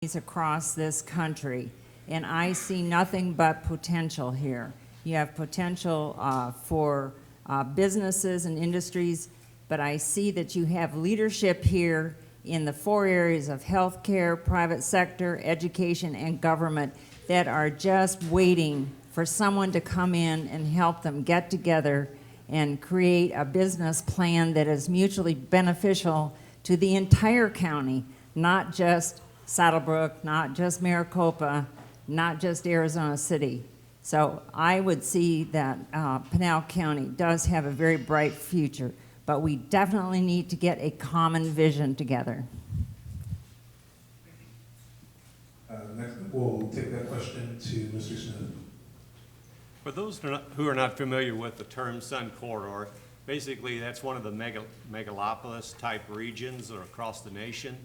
across this country, and I see nothing but potential here. You have potential for businesses and industries, but I see that you have leadership here in the 4 areas of healthcare, private sector, education, and government that are just waiting for someone to come in and help them get together and create a business plan that is mutually beneficial to the entire county, not just Saddlebrook, not just Maricopa, not just Arizona City. So I would see that Pinal County does have a very bright future, but we definitely need to get a common vision together. Next, we'll take that question to Mr. Smith. For those who are not familiar with the term Sun Corridor, basically that's one of the megalopolis type regions across the nation.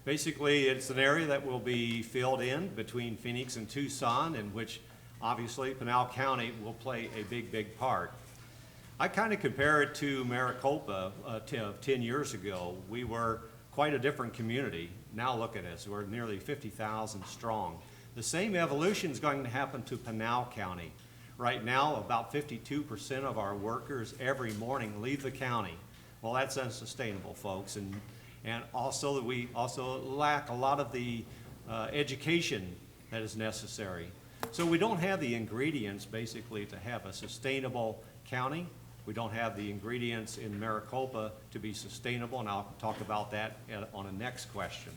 Basically, it's an area that will be filled in between Phoenix and Tucson, in which obviously Pinal County will play a big part. I kind of compare it to Maricopa 10 years ago. We were quite a different community. Now look at us, we're nearly 50,000 strong. The same evolution is going to happen to Pinal County. Right now, about 52% of our workers every morning leave the county. Well, that's unsustainable, folks. And also we also lack a lot of the education that is necessary. So we don't have the ingredients basically to have a sustainable county. We don't have the ingredients in Maricopa to be sustainable, and I'll talk about that on the next question.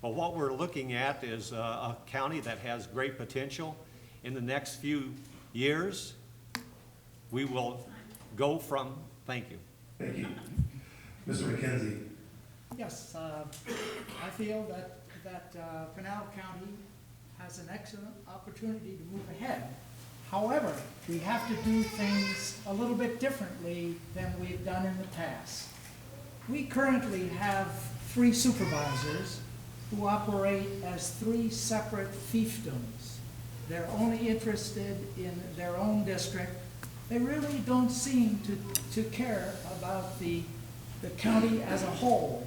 But what we're looking at is a county that has great potential. In the next few years, we will go from, thank you. Thank you. Mr. MacKenzie. Yes, I feel that Pinal County has an excellent opportunity to move ahead. However, we have to do things a little bit differently than we've done in the past. We currently have 3 supervisors who operate as 3 separate fiefdoms. They're only interested in their own district. They really don't seem to care about the county as a whole.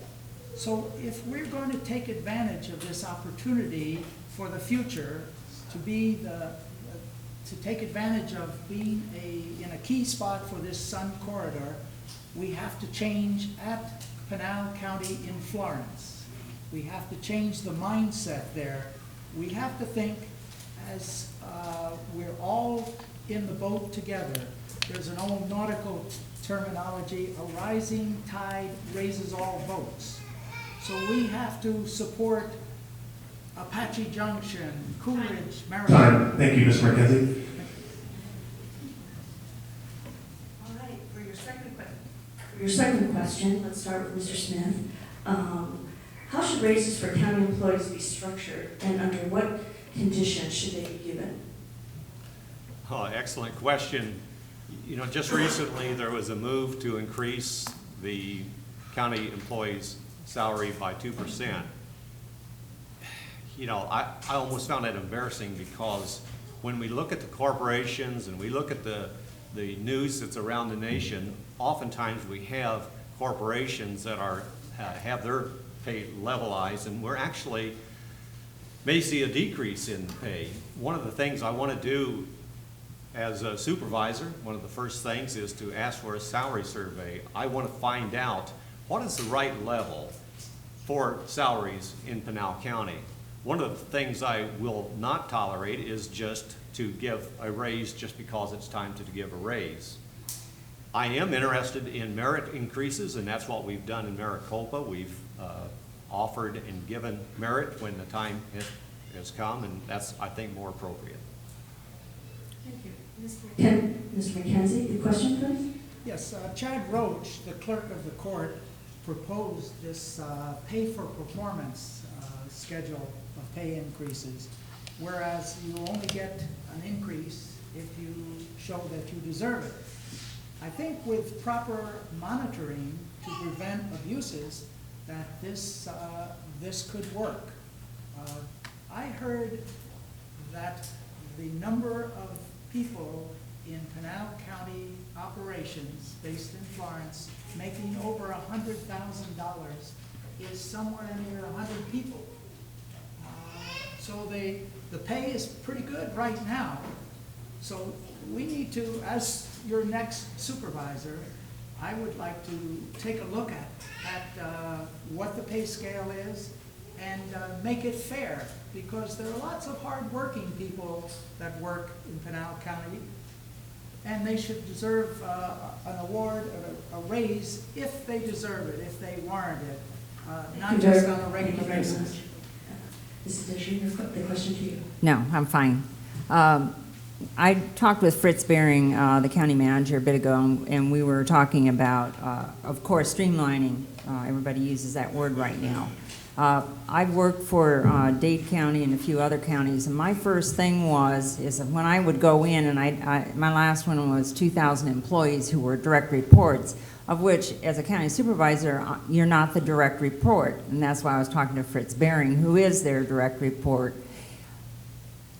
So if we're going to take advantage of this opportunity for the future, to take advantage of being in a key spot for this Sun Corridor, we have to change at Pinal County in Florence. We have to change the mindset there. We have to think as we're all in the boat together. There's an old nautical terminology, a rising tide raises all boats. So we have to support Apache Junction, Coolidge, Maricopa. Time. Thank you, Mr. MacKenzie. All right, for your second question, let's start with Mr. Smith. How should raises for county employees be structured, and under what conditions should they be given? Oh, excellent question. You know, just recently there was a move to increase the county employees' salary by 2%. You know, I almost found that embarrassing, because when we look at the corporations and we look at the news that's around the nation, oftentimes we have corporations that have their pay levelized, and we're actually may see a decrease in pay. One of the things I want to do as a supervisor, one of the first things is to ask for a salary survey. I want to find out what is the right level for salaries in Pinal County. One of the things I will not tolerate is just to give a raise just because it's time to give a raise. I am interested in merit increases, and that's what we've done in Maricopa. We've offered and given merit when the time has come, and that's, I think, more appropriate. Thank you. Mr. MacKenzie, the question, please? Yes, Chad Roach, the clerk of the court, proposed this pay for performance schedule of pay increases, whereas you only get an increase if you show that you deserve it. I think with proper monitoring to prevent abuses, that this could work. I heard that the number of people in Pinal County operations based in Florence making over $100,000 is somewhere near 100 people. So the pay is pretty good right now. So we need to, as your next supervisor, I would like to take a look at what the pay scale is and make it fair, because there are lots of hard-working people that work in Pinal County, and they should deserve an award, a raise, if they deserve it, if they warrant it, not just on a regular basis. Mrs. Discher, the question to you. No, I'm fine. I talked with Fritz Bering, the county manager, a bit ago, and we were talking about, of course, streamlining. Everybody uses that word right now. I've worked for Dade County and a few other counties, and my first thing is that when I would go in, and my last one was 2,000 employees who were direct reports, of which, as a county supervisor, you're not the direct report, and that's why I was talking to Fritz Bering, who is their direct report.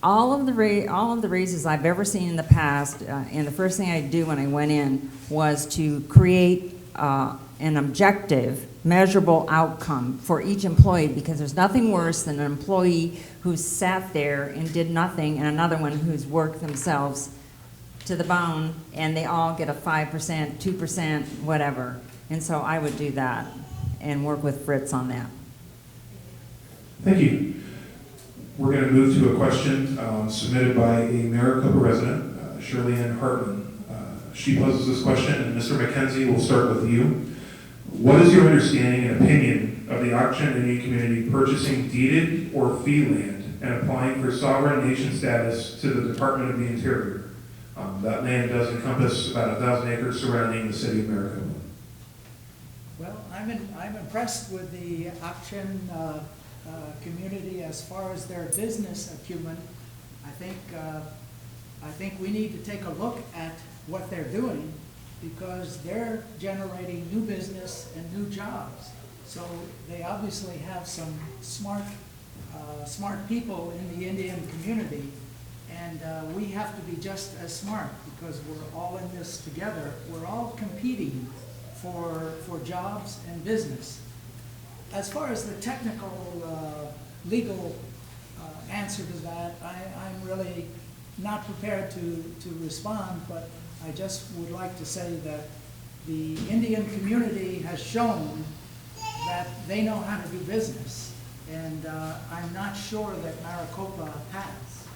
All of the raises I've ever seen in the past, and the first thing I did do when I went in was to create an objective, measurable outcome for each employee, because there's nothing worse than an employee who's sat there and did nothing, and another one who's worked themselves to the bone, and they all get a 5%, 2%, whatever. And so I would do that and work with Fritz on that. Thank you. We're going to move to a question submitted by a Maricopa resident, Shirley Ann Hartman. She poses this question, and Mr. MacKenzie, we'll start with you. What is your understanding and opinion of the Auction Indian community purchasing deeded or fee land and applying for sovereign nation status to the Department of the Interior? That land does encompass about 1,000 acres surrounding the city of Maricopa. Well, I'm impressed with the auction community as far as their business acumen. I think we need to take a look at what they're doing, because they're generating new business and new jobs. So they obviously have some smart people in the Indian community, and we have to be just as smart, because we're all in this together. We're all competing for jobs and business. As far as the technical, legal answer to that, I'm really not prepared to respond, but I just would like to say that the Indian community has shown that they know how to do business, and I'm not sure that Maricopa has.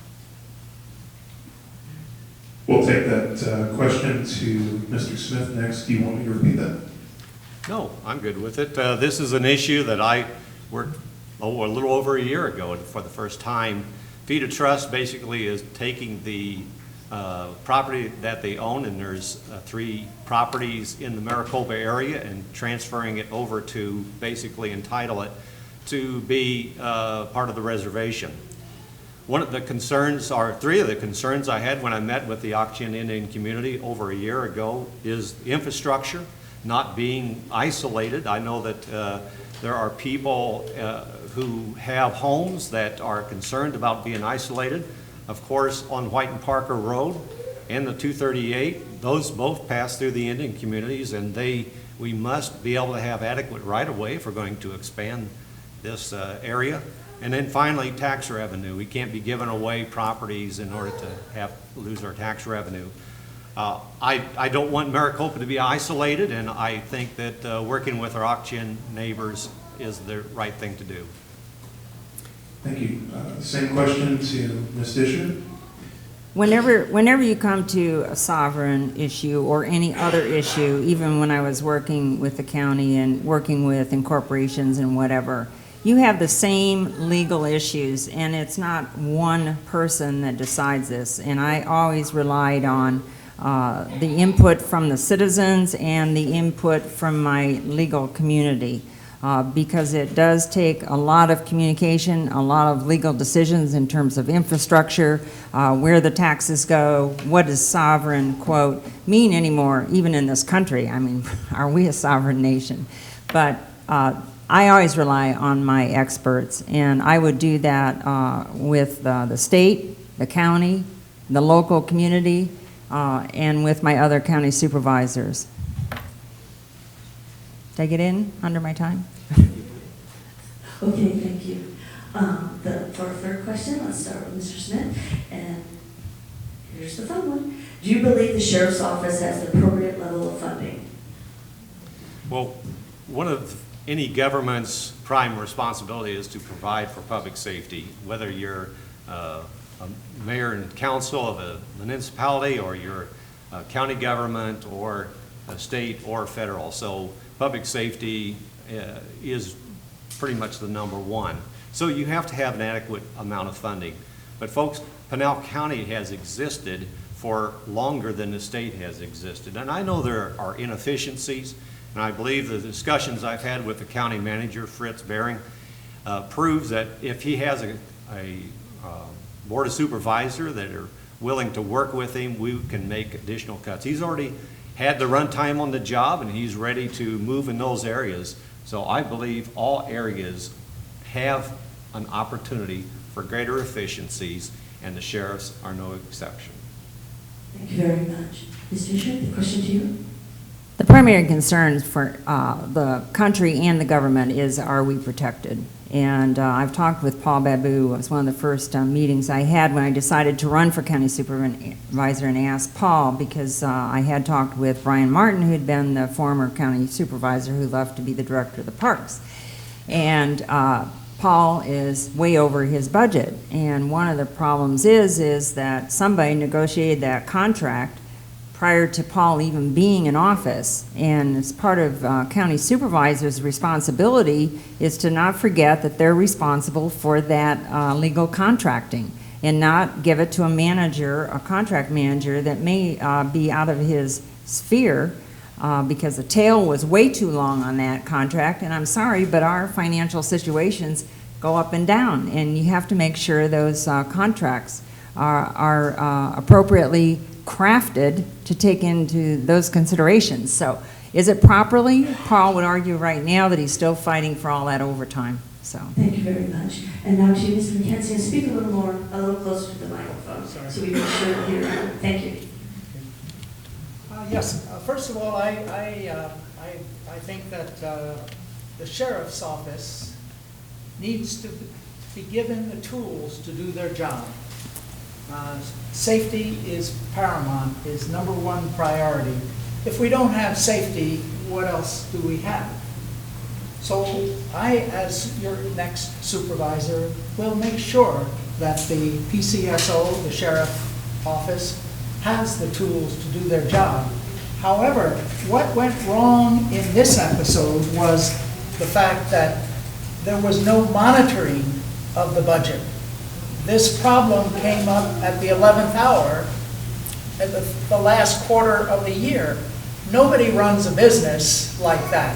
We'll take that question to Mr. Smith next. Do you want me to repeat that? No, I'm good with it. This is an issue that I worked a little over a year ago for the first time. Feed a Trust basically is taking the property that they own, and there's 3 properties in the Maricopa area, and transferring it over to basically entitle it to be part of the reservation. One of the concerns, or 3 of the concerns I had when I met with the Auction Indian community over a year ago, is infrastructure not being isolated. I know that there are people who have homes that are concerned about being isolated. Of course, on White and Parker Road and the 238, those both pass through the Indian communities, and we must be able to have adequate right-of-way if we're going to expand this area. And then finally, tax revenue. We can't be giving away properties in order to lose our tax revenue. I don't want Maricopa to be isolated, and I think that working with our auction neighbors is the right thing to do. Thank you. Same question to Ms. Discher. Whenever you come to a sovereign issue or any other issue, even when I was working with the county and working with incorporations and whatever, you have the same legal issues, and it's not one person that decides this. And I always relied on the input from the citizens and the input from my legal community. Because it does take a lot of communication, a lot of legal decisions in terms of infrastructure, where the taxes go, what does sovereign, quote, mean anymore, even in this country. I mean, are we a sovereign nation? But I always rely on my experts, and I would do that with the state, the county, the local community, and with my other county supervisors. Did I get in under my time? Okay, thank you. For our third question, let's start with Mr. Smith. And here's the fun one. Do you believe the sheriff's office has the appropriate level of funding? Well, one of any government's prime responsibility is to provide for public safety, whether you're a mayor and council of a municipality, or you're a county government, or a state or federal. So public safety is pretty much the number one. So you have to have an adequate amount of funding. But folks, Pinal County has existed for longer than the state has existed. And I know there are inefficiencies, and I believe the discussions I've had with the county manager, Fritz Bering, proves that if he has a board of supervisor that are willing to work with him, we can make additional cuts. He's already had the runtime on the job, and he's ready to move in those areas. So I believe all areas have an opportunity for greater efficiencies, and the sheriffs are no exception. Thank you very much. Ms. Discher, the question to you. The primary concern for the country and the government is, are we protected? And I've talked with Paul Babu. It was one of the first meetings I had when I decided to run for county supervisor, and asked Paul, because I had talked with Brian Martin, who had been the former county supervisor who left to be the director of the parks. And Paul is way over his budget. And one of the problems is that somebody negotiated that contract prior to Paul even being in office. And as part of county supervisor's responsibility is to not forget that they're responsible for that legal contracting, and not give it to a manager, a contract manager that may be out of his sphere, because the tail was way too long on that contract. And I'm sorry, but our financial situations go up and down, and you have to make sure those contracts are appropriately crafted to take into those considerations. So is it properly? Paul would argue right now that he's still fighting for all that overtime. So Thank you very much. And now to you, Mr. MacKenzie, and speak a little closer to the microphone, so we make sure that you're on. Thank you. Yes, first of all, I think that the sheriff's office needs to be given the tools to do their job. Safety is paramount, is number one priority. If we don't have safety, what else do we have? So I, as your next supervisor, will make sure that the PCSO, the sheriff office, has the tools to do their job. However, what went wrong in this episode was the fact that there was no monitoring of the budget. This problem came up at the 11th hour, at the last quarter of the year. Nobody runs a business like that.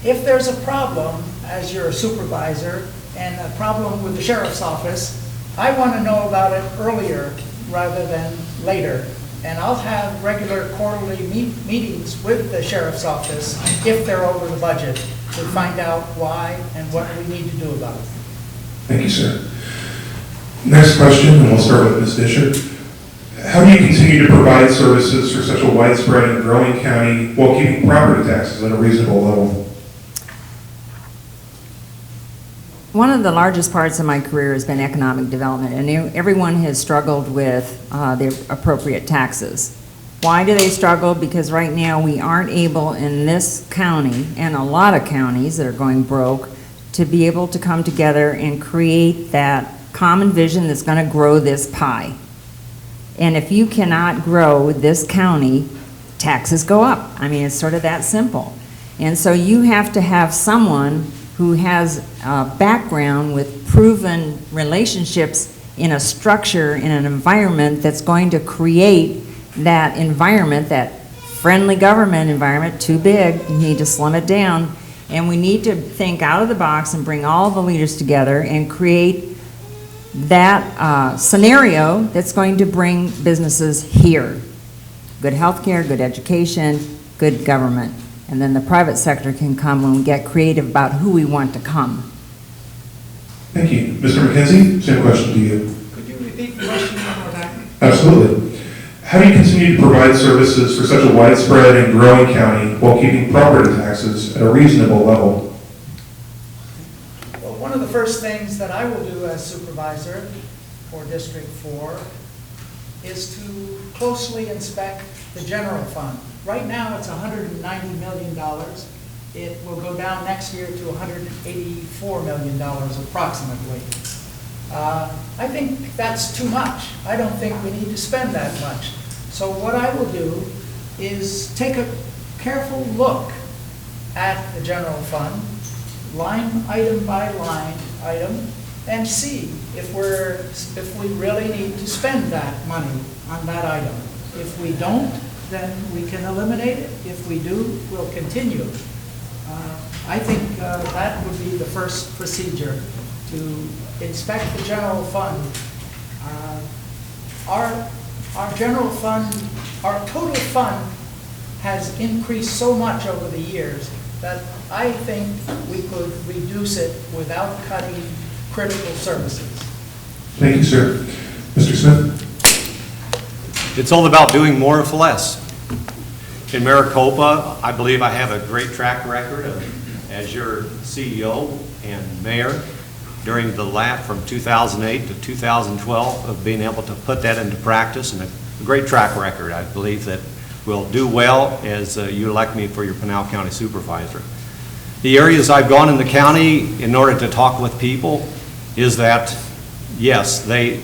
If there's a problem, as your supervisor, and a problem with the sheriff's office, I want to know about it earlier rather than later. And I'll have regular quarterly meetings with the sheriff's office if they're over the budget, to find out why and what we need to do about it. Thank you, sir. Next question, and we'll start with Ms. Discher. How do you continue to provide services for such a widespread and growing county while keeping property taxes at a reasonable level? one of the largest parts of my career has been economic development, and everyone has struggled with the appropriate taxes. Why do they struggle? Because right now we aren't able in this county, and a lot of counties that are going broke, to be able to come together and create that common vision that's going to grow this pie. And if you cannot grow this county, taxes go up. I mean, it's sort of that simple. And so you have to have someone who has a background with proven relationships in a structure, in an environment that's going to create that environment, that friendly government environment. Too big, you need to slim it down. And we need to think out of the box and bring all the leaders together and create that scenario that's going to bring businesses here. Good health care, good education, good government. And then the private sector can come when we get creative about who we want to come. Thank you. Mr. MacKenzie, same question to you. Could you repeat the question one more time? Absolutely. How do you continue to provide services for such a widespread and growing county while keeping property taxes at a reasonable level? Well, one of the first things that I will do as supervisor for District 4 is to closely inspect the general fund. Right now, it's $190 million. It will go down next year to $184 million approximately. I think that's too much. I don't think we need to spend that much. So what I will do is take a careful look at the general fund, line item by line item, and see if we really need to spend that money on that item. If we don't, then we can eliminate it. If we do, we'll continue. I think that would be the first procedure, to inspect the general fund. Our general fund, our total fund has increased so much over the years that I think we could reduce it without cutting critical services. Thank you, sir. Mr. Smith? It's all about doing more with less. In Maricopa, I believe I have a great track record as your CEO and mayor during the from 2008 to 2012 of being able to put that into practice, and a great track record. I believe that will do well as you elect me for your Pinal County Supervisor. The areas I've gone in the county in order to talk with people is that, yes, they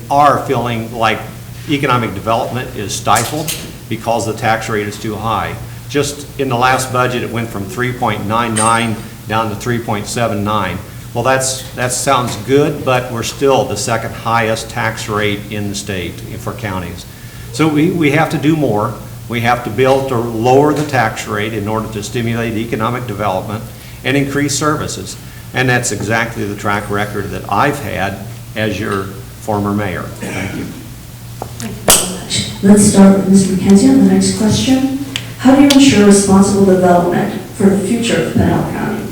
are feeling like economic development is stifled because the tax rate is too high. Just in the last budget, it went from 3.99 down to 3.79. Well, that sounds good, but we're still the second highest tax rate in the state for counties. So we have to do more. We have to be able to lower the tax rate in order to stimulate economic development and increase services. And that's exactly the track record that I've had as your former mayor. Thank you. Thank you very much. Let's start with Ms. MacKenzie on the next question. How do you ensure responsible development for the future of Pinal County?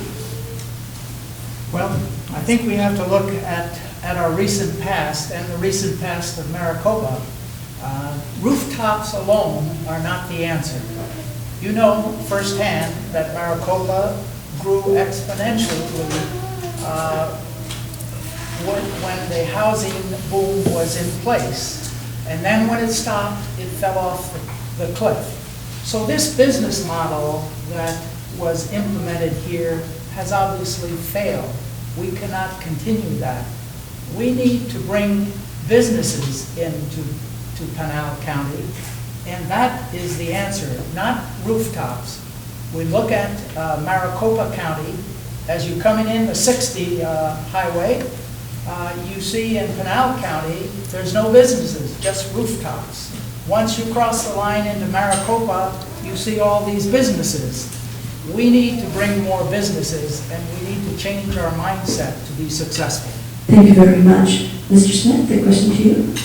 Well, I think we have to look at our recent past and the recent past of Maricopa. Rooftops alone are not the answer. You know firsthand that Maricopa grew exponentially when the housing boom was in place. And then when it stopped, it fell off the cliff. So this business model that was implemented here has obviously failed. We cannot continue that. We need to bring businesses into Pinal County, and that is the answer, not rooftops. We look at Maricopa County, as you're coming in the 60 highway, you see in Pinal County, there's no businesses, just rooftops. Once you cross the line into Maricopa, you see all these businesses. We need to bring more businesses, and we need to change our mindset to be successful. Thank you very much. Mr. Smith, the question to you.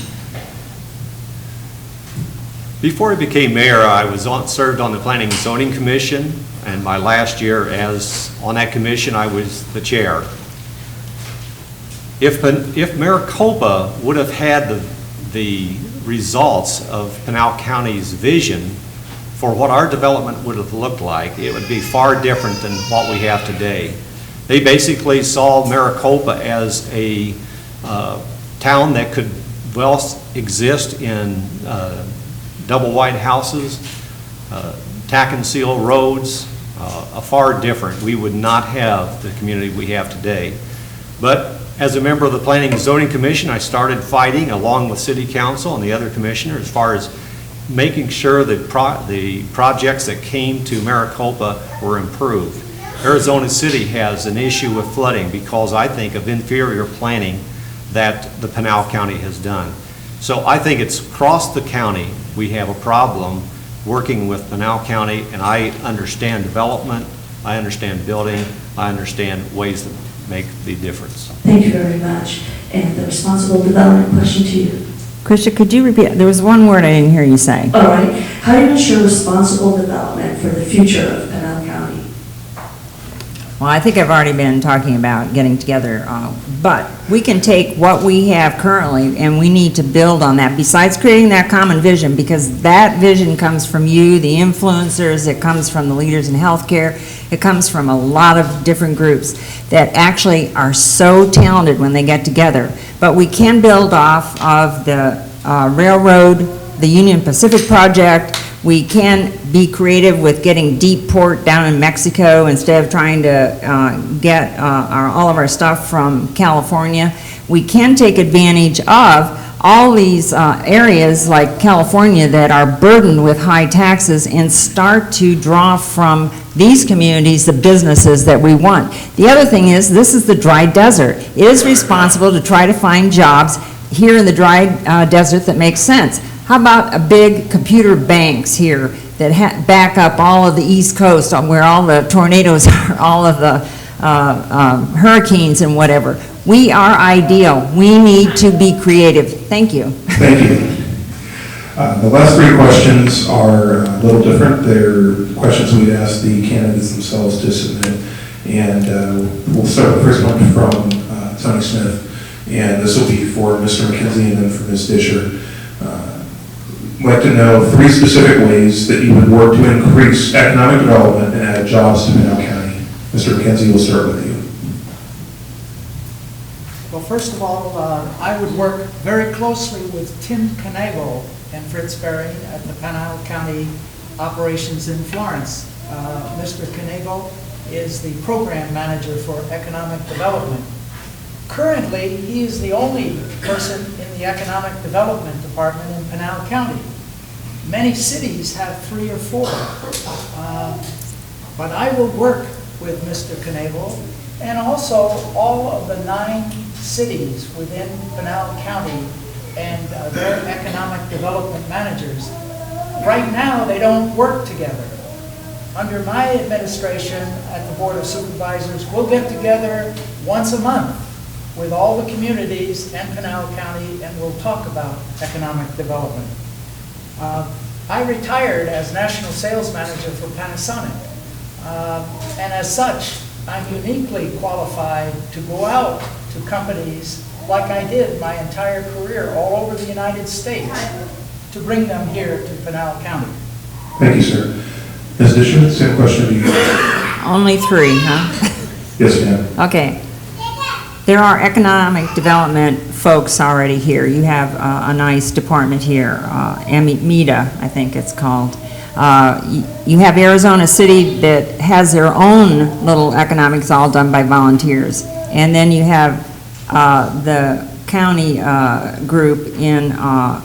Before I became mayor, I served on the Planning and Zoning Commission, and my last year on that commission, I was the chair. If Maricopa would have had the results of Pinal County's vision for what our development would have looked like, it would be far different than what we have today. They basically saw Maricopa as a town that could well exist in double wide houses, tack and seal roads, far different. We would not have the community we have today. But as a member of the Planning and Zoning Commission, I started fighting along with City Council and the other commissioners as far as making sure that the projects that came to Maricopa were improved. Arizona City has an issue with flooding because I think of inferior planning that the Pinal County has done. So I think it's across the county we have a problem working with Pinal County, and I understand development, I understand building, I understand ways to make the difference. Thank you very much. And the responsible development question to you. Krisha, could you repeat? There was one word I didn't hear you say. All right. How do you ensure responsible development for the future of Pinal County? Well, I think I've already been talking about getting together, but we can take what we have currently and we need to build on that, besides creating that common vision, because that vision comes from you, the influencers, it comes from the leaders in healthcare, it comes from a lot of different groups that actually are so talented when they get together. But we can build off of the railroad, the Union Pacific project. We can be creative with getting deep port down in Mexico instead of trying to get all of our stuff from California. We can take advantage of all these areas like California that are burdened with high taxes and start to draw from these communities the businesses that we want. The other thing is, this is the dry desert. It is responsible to try to find jobs here in the dry desert that make sense. How about a big computer banks here that back up all of the East Coast where all the tornadoes are, all of the hurricanes and whatever. We are ideal. We need to be creative. Thank you. Thank you. The last three questions are a little different. They're questions we'd ask the candidates themselves to submit. And we'll start with the first one from Tony Smith. And this will be for Mr. MacKenzie and then for Ms. Discher. I'd like to know 3 specific ways that you would work to increase economic development and add jobs to Pinal County. Mr. MacKenzie, we'll start with you. Well, first of all, I would work very closely with Tim Knagle and Fritz Berry at the Pinal County operations in Florence. Mr. Knagle is the program manager for economic development. Currently, he is the only person in the economic development department in Pinal County. Many cities have 3 or 4. But I will work with Mr. Knagle and also all of the 9 cities within Pinal County and their economic development managers. Right now, they don't work together. Under my administration at the Board of Supervisors, we'll get together once a month with all the communities and Pinal County, and we'll talk about economic development. I retired as National Sales Manager for Panasonic, and as such, I'm uniquely qualified to go out to companies like I did my entire career all over the United States to bring them here to Pinal County. Thank you, sir. Ms. Discher, same question to you. Only 3, huh? Yes, ma'am. Okay. There are economic development folks already here. You have a nice department here, MEDA, I think it's called. You have Arizona City that has their own little economics all done by volunteers. And then you have the county group in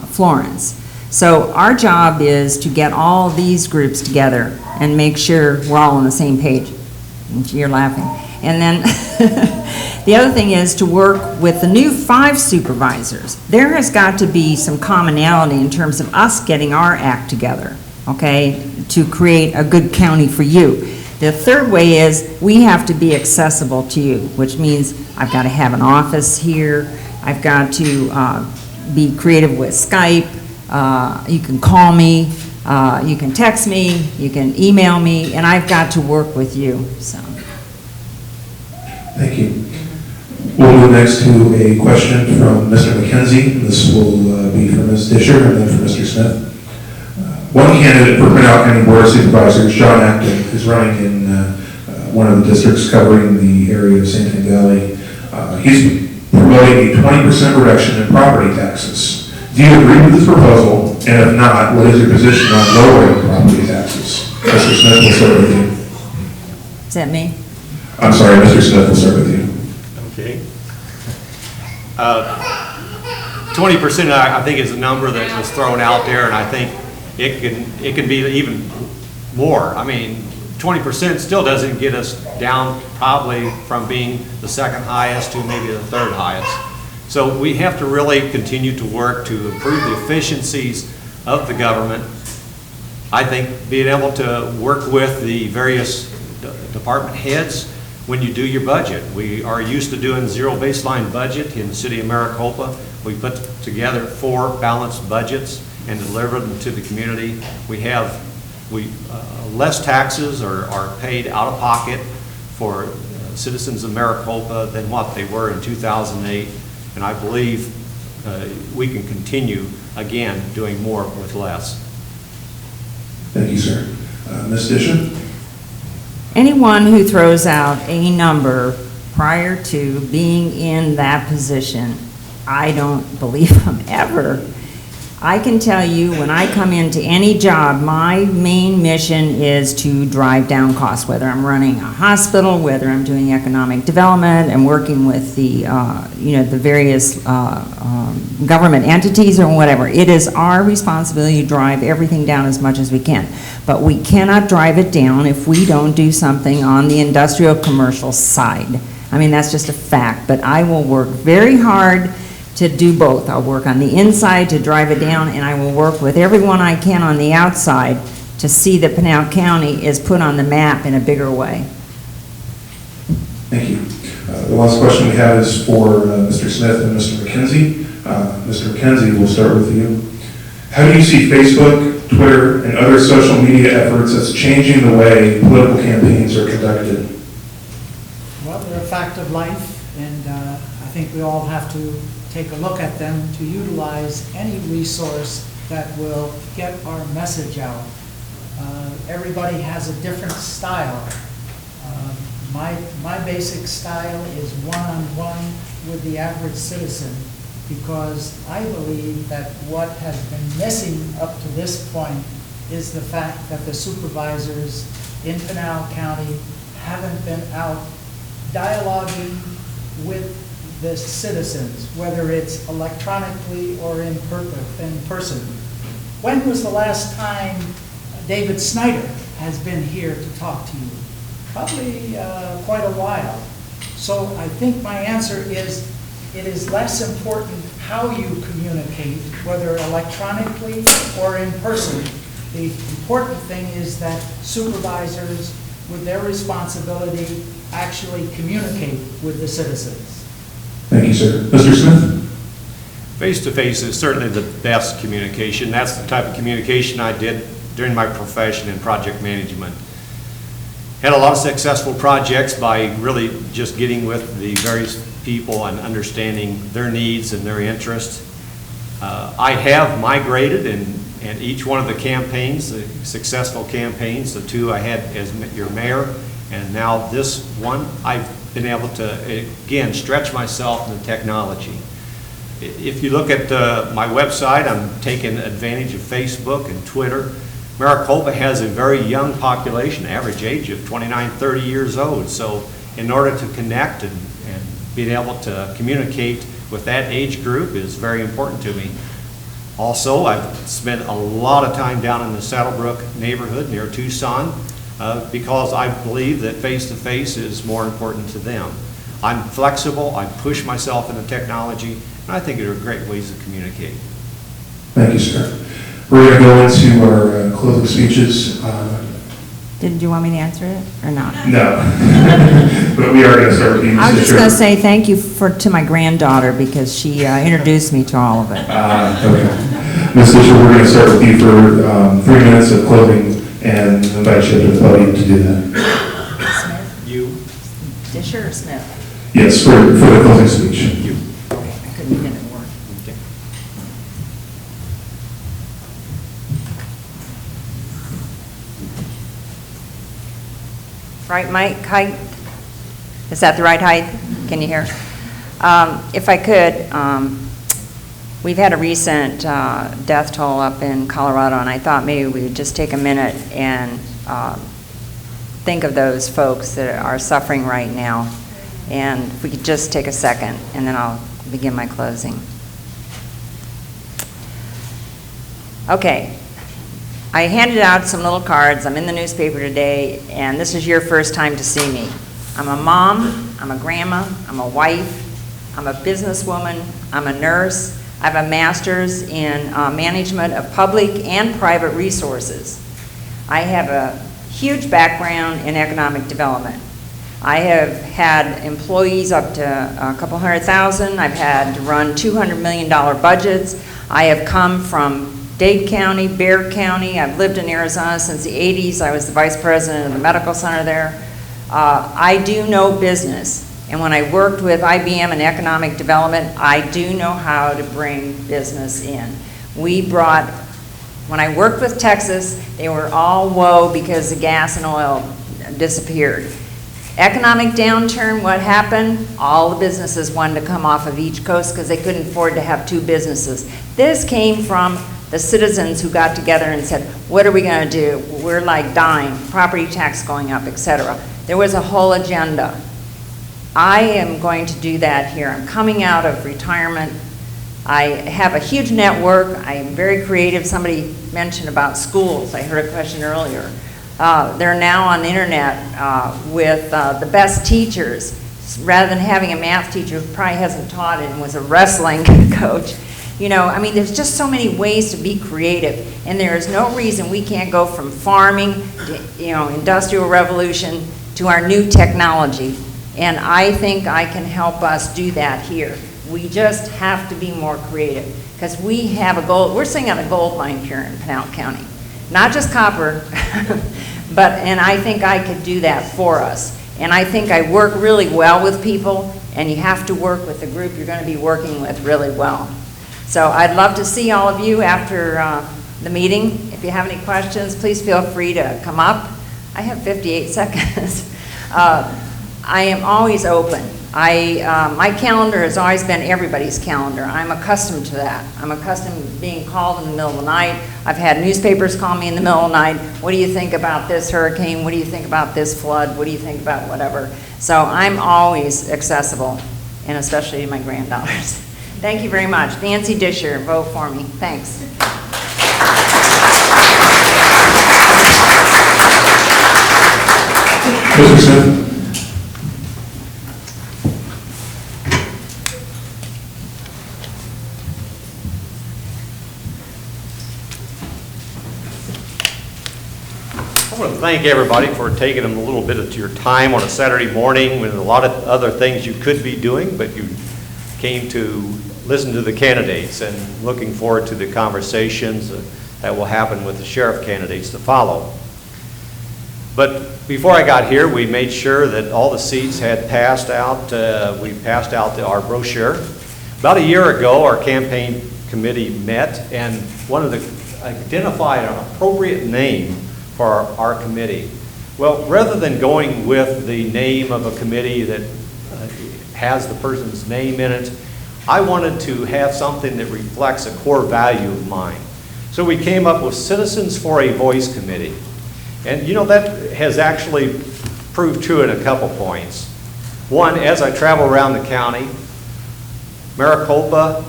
Florence. So our job is to get all these groups together and make sure we're all on the same page. You're laughing. And then the other thing is to work with the new 5 supervisors. There has got to be some commonality in terms of us getting our act together, okay, to create a good county for you. The third way is we have to be accessible to you, which means I've got to have an office here. I've got to be creative with Skype. You can call me. You can text me. You can email me. And I've got to work with you. So. Thank you. We'll move next to a question from Mr. MacKenzie. This will be for Ms. Discher and then for Mr. Smith. One candidate for Pinal County Board of Supervisors, John Acton, is running in one of the districts covering the area of Santan Valley. He's promoting a 20% reduction in property taxes. Do you agree with this proposal? And if not, what is your position on lowering property taxes? Mr. Smith, we'll start with you. Is that me? I'm sorry, Mr. Smith, we'll start with you. Okay. 20%, I think, is a number that was thrown out there, and I think it can be even more. I mean, 20% still doesn't get us down probably from being the 2nd highest to maybe the 3rd highest. So we have to really continue to work to improve the efficiencies of the government. I think being able to work with the various department heads when you do your budget. We are used to doing zero baseline budget in the city of Maricopa. We put together 4 balanced budgets and deliver them to the community. We have less taxes are paid out of pocket for citizens of Maricopa than what they were in 2008. And I believe we can continue, again, doing more with less. Thank you, sir. Ms. Discher? Anyone who throws out a number prior to being in that position, I don't believe them ever. I can tell you, when I come into any job, my main mission is to drive down costs, whether I'm running a hospital, whether I'm doing economic development and working with the, the various government entities or whatever. It is our responsibility to drive everything down as much as we can. But we cannot drive it down if we don't do something on the industrial commercial side. I mean, that's just a fact. But I will work very hard to do both. I'll work on the inside to drive it down, and I will work with everyone I can on the outside to see that Pinal County is put on the map in a bigger way. Thank you. The last question we have is for Mr. Smith and Mr. MacKenzie. Mr. MacKenzie, we'll start with you. How do you see Facebook, Twitter, and other social media efforts as changing the way political campaigns are conducted? Well, they're a fact of life, and I think we all have to take a look at them to utilize any resource that will get our message out. Everybody has a different style. My basic style is one-on-one with the average citizen, because I believe that what has been missing up to this point is the fact that the supervisors in Pinal County haven't been out dialoguing with the citizens, whether it's electronically or in person. When was the last time David Snyder has been here to talk to you? Probably quite a while. So I think my answer is, it is less important how you communicate, whether electronically or in person. The important thing is that supervisors, with their responsibility, actually communicate with the citizens. Thank you, sir. Mr. Smith? Face-to-face is certainly the best communication. That's the type of communication I did during my profession in project management. Had a lot of successful projects by really just getting with the various people and understanding their needs and their interests. I have migrated in each one of the campaigns, the successful campaigns, the two I had as your mayor, and now this one, I've been able to, again, stretch myself in the technology. If you look at my website, I'm taking advantage of Facebook and Twitter. Maricopa has a very young population, average age of 29, 30 years old. So in order to connect and being able to communicate with that age group is very important to me. Also, I've spent a lot of time down in the Saddlebrook neighborhood near Tucson because I believe that face-to-face is more important to them. I'm flexible, I push myself into technology, and I think there are great ways to communicate. Thank you, sir. We're going to go into our closing speeches. Did you want me to answer it or not? No, but we are going to start with you, Ms. I was just Discher. going to say thank you to my granddaughter, because she introduced me to all of it. Okay. Ms. Discher, we're going to start with you for 3 minutes of closing and invite you to the podium to do that. Smith? You? Discher or Smith? Yes, for the closing speech. You. Okay, I couldn't get it to work. Okay. Right mic height? Is that the right height? Can you hear? If I could, we've had a recent death toll up in Colorado, and I thought maybe we would just take a minute and think of those folks that are suffering right now. And if we could just take a second, and then I'll begin my closing. Okay. I handed out some little cards. I'm in the newspaper today, and this is your first time to see me. I'm a mom, I'm a grandma, I'm a wife, I'm a businesswoman, I'm a nurse. I have a master's in management of public and private resources. I have a huge background in economic development. I have had employees up to a couple 100,000. I've had to run $200 million budgets. I have come from Dade County, Bexar County. I've lived in Arizona since the 80s. I was the vice president of the medical center there. I do know business, and when I worked with IBM in economic development, I do know how to bring business in. When I worked with Texas, they were all woe because the gas and oil disappeared. Economic downturn, what happened? All the businesses wanted to come off of each coast because they couldn't afford to have two businesses. This came from the citizens who got together and said, what are we going to do? We're like dying, property tax going up, etc. There was a whole agenda. I am going to do that here. I'm coming out of retirement. I have a huge network. I am very creative. Somebody mentioned about schools. I heard a question earlier. They're now on the internet with the best teachers. Rather than having a math teacher who probably hasn't taught it and was a wrestling coach. You know, I mean, there's just so many ways to be creative, and there is no reason we can't go from farming to, you know, industrial revolution to our new technology. And I think I can help us do that here. We just have to be more creative, because we have a gold, we're sitting on a gold mine here in Pinal County. Not just copper, and I think I could do that for us. And I think I work really well with people, and you have to work with the group you're going to be working with really well. So I'd love to see all of you after the meeting. If you have any questions, please feel free to come up. I have 58 seconds. I am always open. My calendar has always been everybody's calendar. I'm accustomed to that. I'm accustomed to being called in the middle of the night. I've had newspapers call me in the middle of the night. What do you think about this hurricane? What do you think about this flood? What do you think about whatever? So I'm always accessible, and especially to my granddaughters. Thank you very much. Nancy Discher, vote for me. Thanks. Mr. Smith. I want to thank everybody for taking a little bit of your time on a Saturday morning with a lot of other things you could be doing, but you came to listen to the candidates, and looking forward to the conversations that will happen with the sheriff candidates to follow. But before I got here, we made sure that all the seats had passed out. We passed out our brochure. About a year ago, our campaign committee met and wanted to identify an appropriate name for our committee. Well, rather than going with the name of a committee that has the person's name in it, I wanted to have something that reflects a core value of mine. So we came up with Citizens for a Voice Committee. And you know, that has actually proved true in a couple points. One, as I travel around the county, Maricopa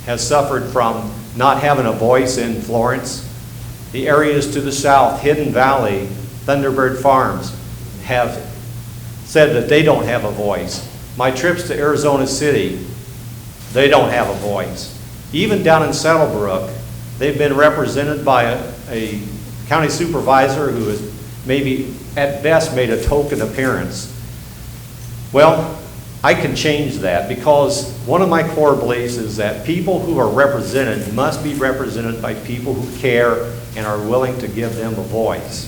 has suffered from not having a voice in Florence. The areas to the south, Hidden Valley, Thunderbird Farms, have said that they don't have a voice. My trips to Arizona City, they don't have a voice. Even down in Saddlebrook, they've been represented by a county supervisor who has maybe at best made a token appearance. Well, I can change that, because one of my core beliefs is that people who are represented must be represented by people who care and are willing to give them a voice.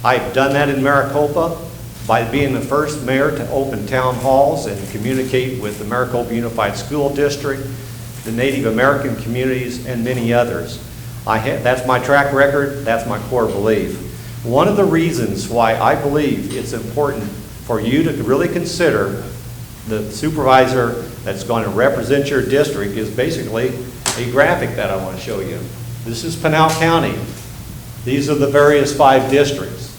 I've done that in Maricopa by being the first mayor to open town halls and communicate with the Maricopa Unified School District, the Native American communities, and many others. That's my track record, that's my core belief. One of the reasons why I believe it's important for you to really consider the supervisor that's going to represent your district is basically a graphic that I want to show you. This is Pinal County. These are the various 5 districts.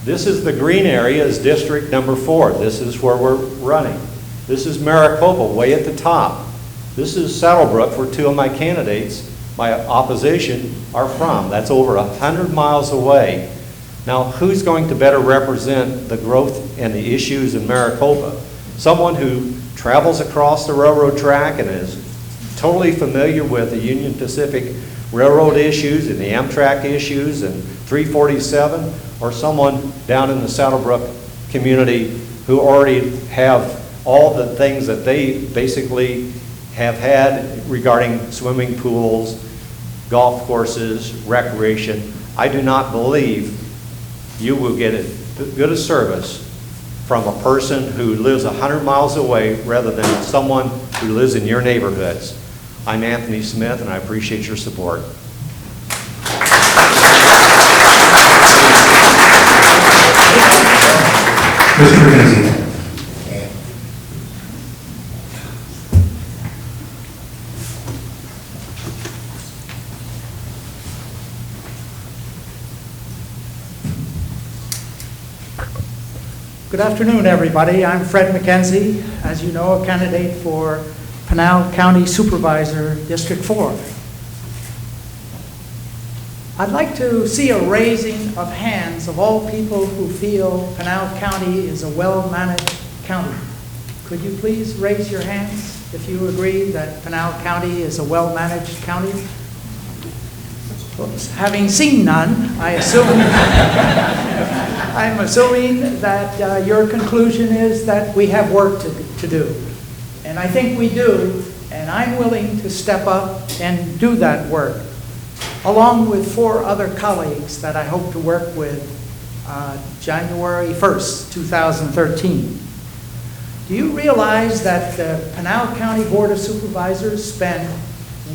This is the green area is district number 4. This is where we're running. This is Maricopa, way at the top. This is Saddlebrook, where 2 of my candidates, my opposition, are from. That's over 100 miles away. Now, who's going to better represent the growth and the issues in Maricopa? Someone who travels across the railroad track and is totally familiar with the Union Pacific Railroad issues and the Amtrak issues and 347, or someone down in the Saddlebrook community who already have all the things that they basically have had regarding swimming pools, golf courses, recreation. I do not believe you will get as good a service from a person who lives 100 miles away rather than someone who lives in your neighborhoods. I'm Anthony Smith, and I appreciate your support. Mr. MacKenzie. Good afternoon, everybody. I'm Fred MacKenzie, as you know, a candidate for Pinal County Supervisor District 4. I'd like to see a raising of hands of all people who feel Pinal County is a well-managed county. Could you please raise your hands if you agree that Pinal County is a well-managed county? Having seen none, I'm assuming that your conclusion is that we have work to do. And I think we do, and I'm willing to step up and do that work, along with 4 other colleagues that I hope to work with January 1st, 2013. Do you realize that the Pinal County Board of Supervisors spend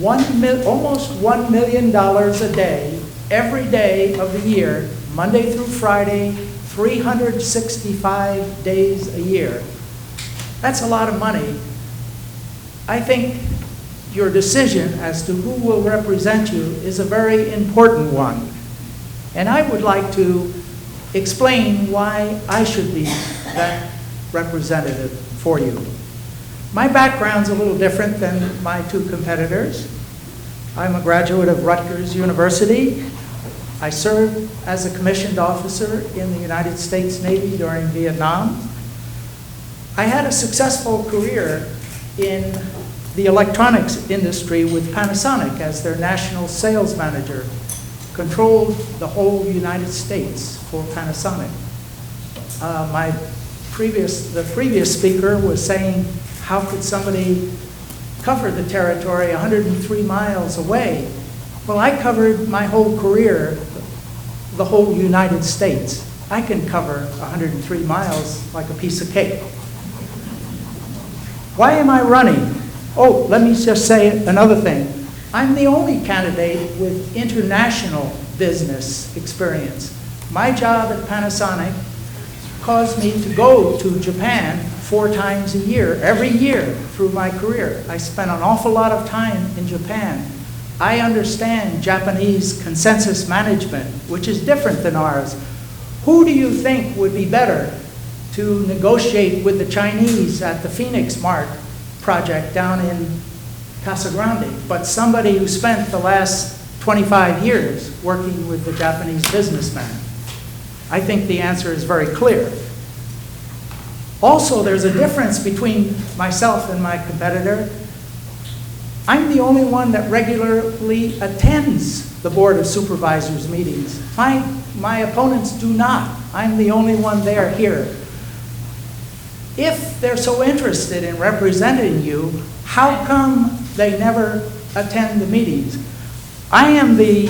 almost $1 million a day, every day of the year, Monday through Friday, 365 days a year? That's a lot of money. I think your decision as to who will represent you is a very important one. And I would like to explain why I should be that representative for you. My background's a little different than my 2 competitors. I'm a graduate of Rutgers University. I served as a commissioned officer in the United States Navy during Vietnam. I had a successful career in the electronics industry with Panasonic as their national sales manager, controlled the whole United States for Panasonic. The previous speaker was saying, how could somebody cover the territory 103 miles away? Well, I covered my whole career, the whole United States. I can cover 103 miles like a piece of cake. Why am I running? Oh, let me just say another thing. I'm the only candidate with international business experience. My job at Panasonic caused me to go to Japan 4 times a year, every year through my career. I spent an awful lot of time in Japan. I understand Japanese consensus management, which is different than ours. Who do you think would be better to negotiate with the Chinese at the Phoenix Mart project down in Casa Grande, but somebody who spent the last 25 years working with the Japanese businessman? I think the answer is very clear. Also, there's a difference between myself and my competitor. I'm the only one that regularly attends the Board of Supervisors meetings. My opponents do not. I'm the only one there here. If they're so interested in representing you, how come they never attend the meetings? I am the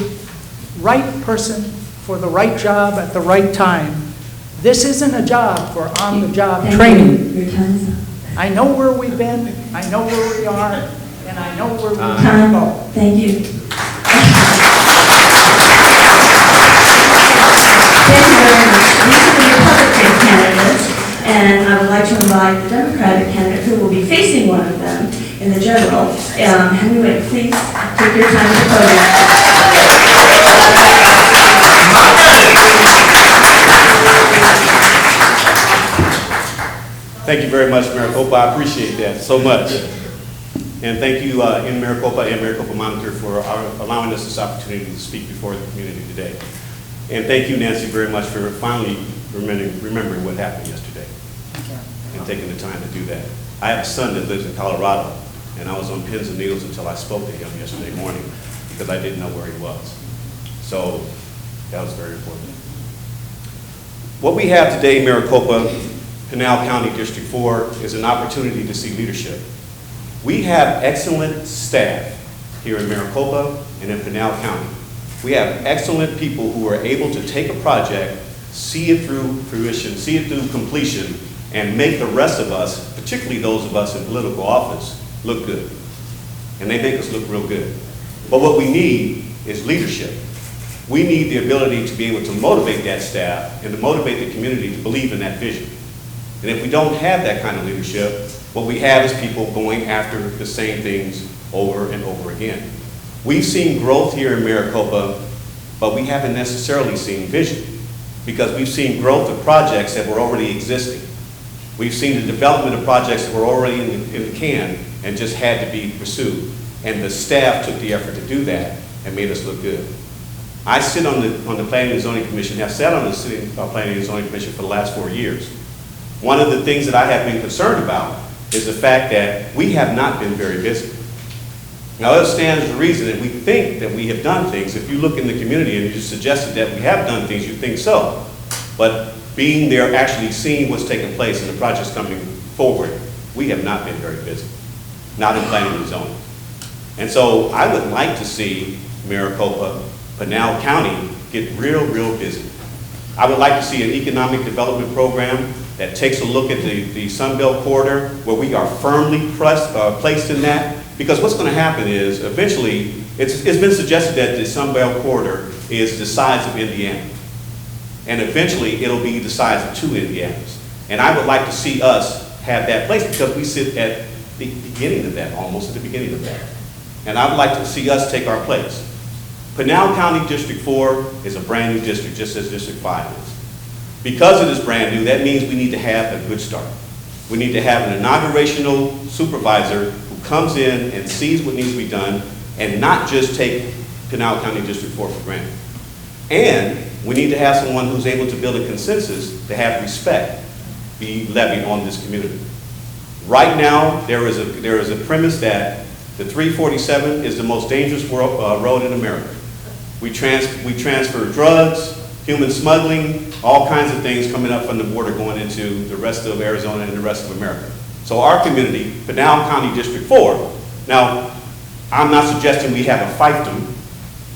right person for the right job at the right time. This isn't a job for on-the-job training. Your time's up. I know where we've been, I know where we are, and I know where we want to go. Thank you. Thank you very much. These are the Republican candidates, and I would like to invite the Democratic candidate who will be facing one of them in the general. Henry Wick, please take your time to podium. Thank you very much, Maricopa. I appreciate that so much. And thank you in Maricopa and Maricopa Monitor for allowing us this opportunity to speak before the community today. And thank you, Nancy, very much for finally remembering what happened yesterday and taking the time to do that. I have a son that lives in Colorado, and I was on pins and needles until I spoke to him yesterday morning because I didn't know where he was. So that was very important. What we have today in Maricopa, Pinal County District 4, is an opportunity to see leadership. We have excellent staff here in Maricopa and in Pinal County. We have excellent people who are able to take a project, see it through fruition, see it through completion, and make the rest of us, particularly those of us in political office, look good. And they make us look real good. But what we need is leadership. We need the ability to be able to motivate that staff and to motivate the community to believe in that vision. And if we don't have that kind of leadership, what we have is people going after the same things over and over again. We've seen growth here in Maricopa, but we haven't necessarily seen vision, because we've seen growth of projects that were already existing. We've seen the development of projects that were already in the can and just had to be pursued. And the staff took the effort to do that and made us look good. I sit on the Planning and Zoning Commission, have sat on the Planning and Zoning Commission for the last 4 years. One of the things that I have been concerned about is the fact that we have not been very busy. Now, that stands to reason that we think that we have done things. If you look in the community and you suggested that we have done things, you think so. But being there, actually seeing what's taking place and the projects coming forward, we have not been very busy, not in planning and zoning. And so I would like to see Maricopa, Pinal County get real busy. I would like to see an economic development program that takes a look at the Sun Belt corridor, where we are firmly placed in that. Because what's going to happen is, eventually, it's been suggested that the Sun Belt corridor is the size of Indiana. And eventually, it'll be the size of 2 Indianas. And I would like to see us have that place, because we sit at the beginning of that, almost at the beginning of that. And I would like to see us take our place. Pinal County District 4 is a brand new district, just as District 5 is. Because it is brand new, that means we need to have a good start. We need to have an inaugurational supervisor who comes in and sees what needs to be done, and not just take Pinal County District 4 for granted. And we need to have someone who's able to build a consensus to have respect be levied on this community. Right now, there is a premise that the 347 is the most dangerous road in America. We transfer drugs, human smuggling, all kinds of things coming up from the border going into the rest of Arizona and the rest of America. So our community, Pinal County District 4, now, I'm not suggesting we have a fiefdom,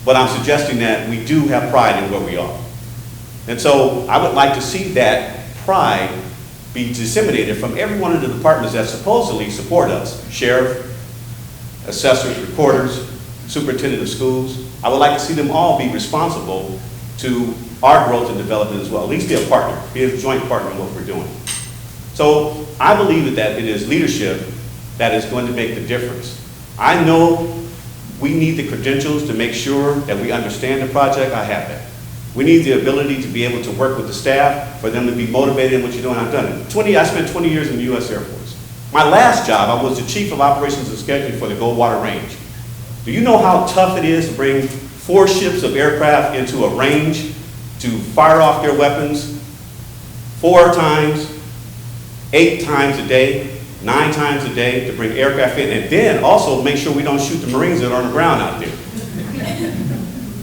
but I'm suggesting that we do have pride in where we are. And so I would like to see that pride be disseminated from every one of the departments that supposedly support us: sheriff, assessors, recorders, superintendent of schools. I would like to see them all be responsible to our growth and development as well. At least be a partner, be a joint partner in what we're doing. So I believe that it is leadership that is going to make the difference. I know we need the credentials to make sure that we understand the project. I have that. We need the ability to be able to work with the staff, for them to be motivated in what you're doing. I've done it. I spent 20 years in the U.S. Air Force. My last job, I was the Chief of Operations and Scheduling for the Goldwater Range. Do you know how tough it is to bring 4 ships of aircraft into a range to fire off their weapons 4 times, 8 times a day, 9 times a day, to bring aircraft in, and then also make sure we don't shoot the Marines that are on the ground out there?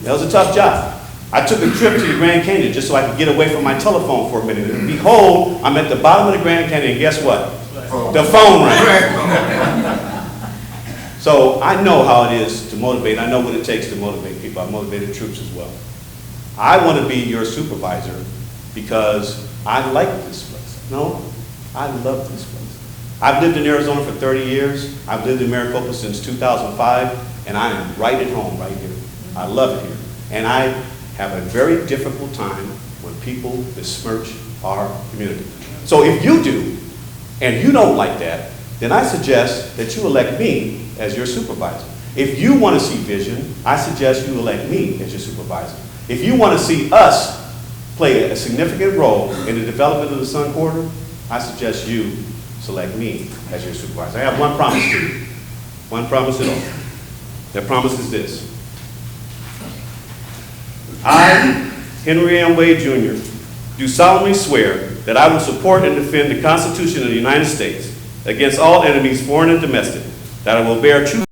That was a tough job. I took a trip to the Grand Canyon just so I could get away from my telephone for a minute. And behold, I'm at the bottom of the Grand Canyon, and guess what? The phone rang. So I know how it is to motivate. I know what it takes to motivate people. I've motivated troops as well. I want to be your supervisor because I like this place. No, I love this place. I've lived in Arizona for 30 years. I've lived in Maricopa since 2005, and I am right at home right here. I love it here. And I have a very difficult time when people besmirch our community. So if you do, and you don't like that, then I suggest that you elect me as your supervisor. If you want to see vision, I suggest you elect me as your supervisor. If you want to see us play a significant role in the development of the Sun Corridor, I suggest you select me as your supervisor. I have one promise to you. One promise at all. That promise is this. I, Henry M. Wade Jr., do solemnly swear that I will support and defend the Constitution of the United States against all enemies, foreign and domestic, that I will bear true